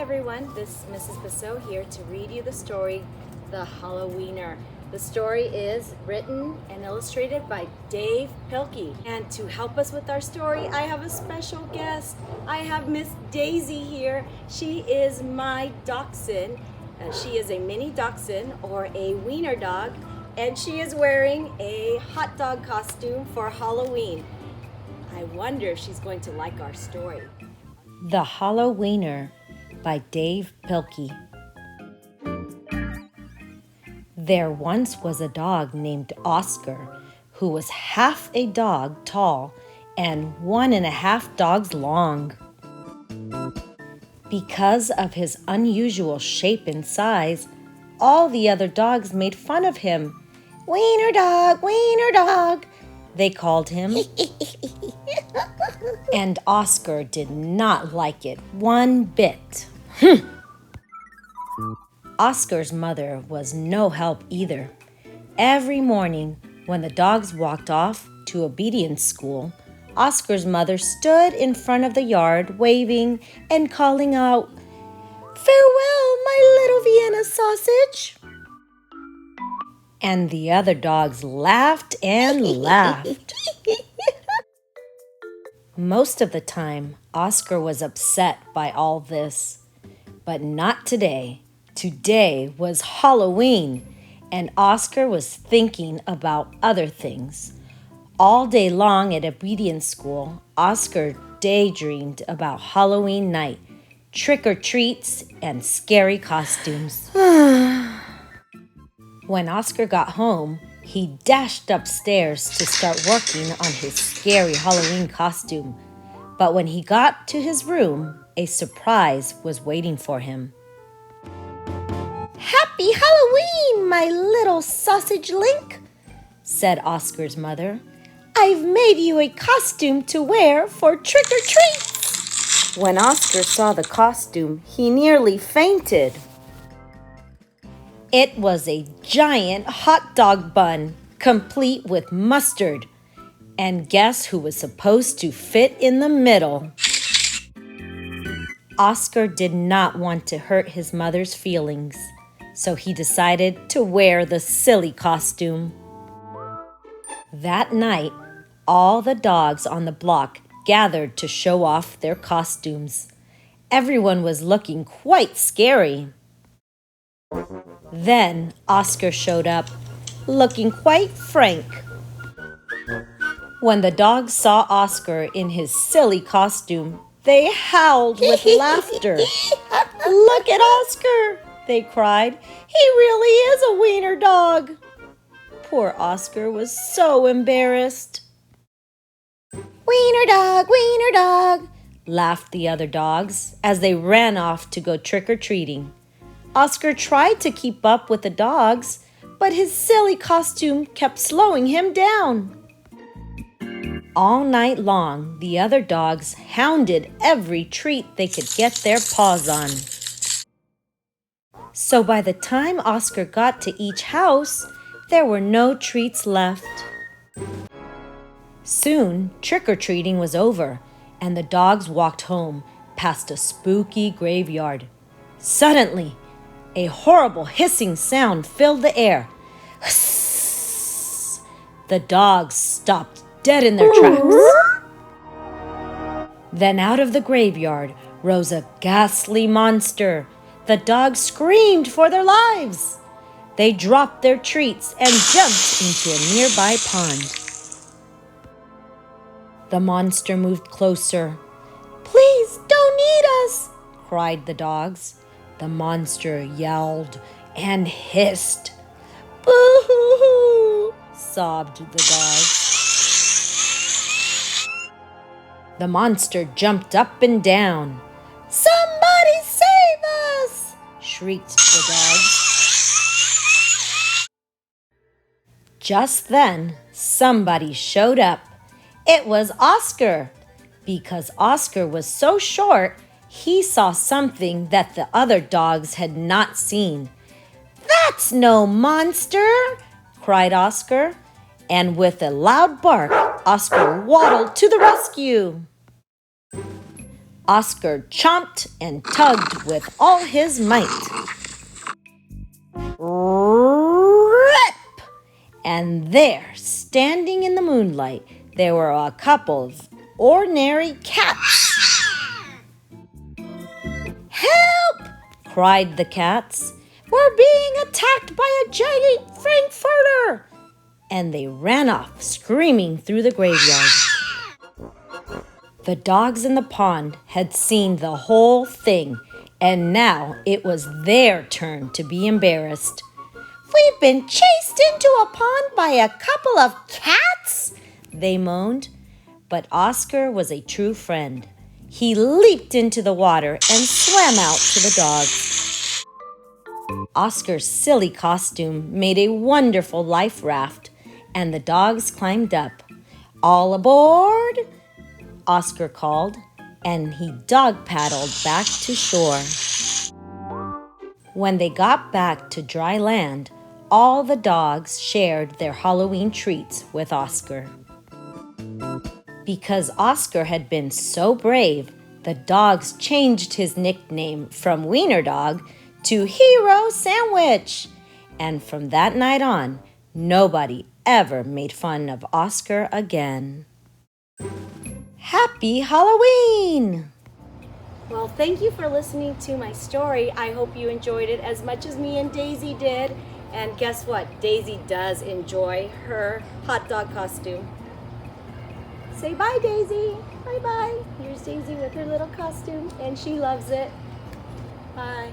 everyone, this is Mrs. Bissot here to read you the story, The Hallo-Wiener. The story is written and illustrated by Dav Pilkey. And to help us with our story, I have a special guest. I have Miss Daisy here. She is my dachshund. She is a mini dachshund or a wiener dog, and she is wearing a hot dog costume for Halloween. I wonder if she's going to like our story. The Hallo-Wiener by Dav Pilkey. There once was a dog named Oscar who was half a dog tall and 1.5 dogs long. Because of his unusual shape and size, all the other dogs made fun of him. "Wiener dog," they called him. And Oscar did not like it one bit. Oscar's mother was no help either. Every morning, when the dogs walked off to obedience school, Oscar's mother stood in front of the yard, waving and calling out, "Farewell, my little Vienna sausage!" And the other dogs laughed and laughed. Most of the time, Oscar was upset by all this. But not today. Today was Halloween, and Oscar was thinking about other things. All day long at obedience school, Oscar daydreamed about Halloween night, trick-or-treats, and scary costumes. When Oscar got home, he dashed upstairs to start working on his scary Halloween costume. But when he got to his room, a surprise was waiting for him. "Happy Halloween, my little sausage link," said Oscar's mother. "I've made you a costume to wear for trick-or-treats." When Oscar saw the costume, he nearly fainted. It was a giant hot dog bun, complete with mustard. And guess who was supposed to fit in the middle? Oscar did not want to hurt his mother's feelings, so he decided to wear the silly costume. That night, all the dogs on the block gathered to show off their costumes. Everyone was looking quite scary. Then Oscar showed up, looking quite frank. When the dogs saw Oscar in his silly costume, they howled with laughter. "Look at Oscar," they cried. "He really is a wiener dog." Poor Oscar was so embarrassed. Wiener dog," laughed the other dogs as they ran off to go trick-or-treating. Oscar tried to keep up with the dogs, but his silly costume kept slowing him down. All night long, the other dogs hounded every treat they could get their paws on. So by the time Oscar got to each house, there were no treats left. Soon, trick-or-treating was over, and the dogs walked home past a spooky graveyard. Suddenly, a horrible hissing sound filled the air. Hiss! The dogs stopped dead in their tracks. Then out of the graveyard rose a ghastly monster. The dogs screamed for their lives. They dropped their treats and jumped into a nearby pond. The monster moved closer. "Please don't eat us," cried the dogs. The monster yelled and hissed. "Boo-hoo-hoo," sobbed the dogs. The monster jumped up and down. "Somebody save us!" shrieked the dogs. Just then, somebody showed up. It was Oscar. Because Oscar was so short, he saw something that the other dogs had not seen. "That's no monster!" cried Oscar. And with a loud bark, Oscar waddled to the rescue. Oscar chomped and tugged with all his might. Rip! And there, standing in the moonlight, there were a couple of ordinary cats. "Help!" cried the cats. "We're being attacked by a giant frankfurter!" And they ran off, screaming through the graveyard. The dogs in the pond had seen the whole thing, and now it was their turn to be embarrassed. "We've been chased into a pond by a couple of cats," they moaned. But Oscar was a true friend. He leaped into the water and swam out to the dogs. Oscar's silly costume made a wonderful life raft, and the dogs climbed up. "All aboard!" Oscar called, and he dog-paddled back to shore. When they got back to dry land, all the dogs shared their Halloween treats with Oscar. Because Oscar had been so brave, the dogs changed his nickname from Wiener Dog to Hero Sandwich. And from that night on, nobody ever made fun of Oscar again. Happy Halloween! Well, thank you for listening to my story. I hope you enjoyed it as much as me and Daisy did. And guess what? Daisy does enjoy her hot dog costume. Say bye, Daisy. Bye-bye. Here's Daisy with her little costume, and she loves it. Bye.